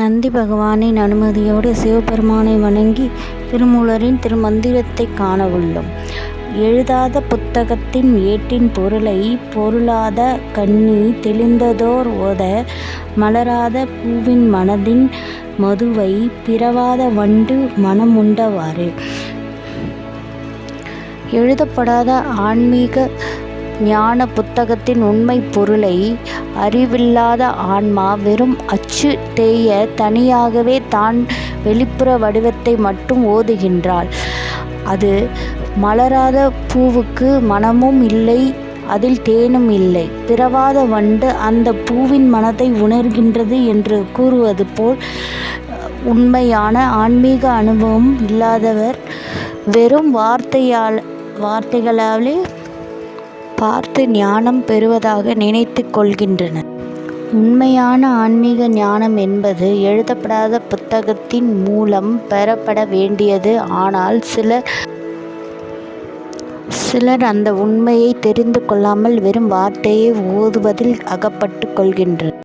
நந்தி பகவானின் அனுமதியோடு சிவபெருமானை வணங்கி திருமூலரின் திருமந்திரத்தை காண உள்ளோம். எழுதாத புத்தகத்தின் ஏட்டின் பொருளை பொருளாத கண்ணி தெளிந்ததோர் ஓத மலராத பூவின் மனதின் மதுவை பிறவாத வண்டு மனமுண்டவாறு. எழுதப்படாத ஆன்மீக ஞான புத்தகத்தின் உண்மை பொருளை அறிவில்லாத ஆன்மா வெறும் அச்சு தேய தனியாகவே தான் வெளிப்புற வடிவத்தை மட்டும் ஓதுகின்றாள். அது மலராத பூவுக்கு மனமும் இல்லை, அதில் தேனும் இல்லை. பிறவாத வண்டு அந்த பூவின் மனதை உணர்கின்றது என்று கூறுவது போல் உண்மையான ஆன்மீக அனுபவம் இல்லாதவர் வெறும் வார்த்தைகளாலே பார்த்து ஞானம் பெறுவதாக நினைத்து கொள்கின்றனர். உண்மையான ஆன்மீக ஞானம் என்பது எழுதப்படாத புத்தகத்தின் மூலம் பெறப்பட வேண்டியது. ஆனால் சிலர் அந்த உண்மையை தெரிந்து கொள்ளாமல் வெறும் வார்த்தையை ஓதுவதில் அகப்பட்டு கொள்கின்றனர்.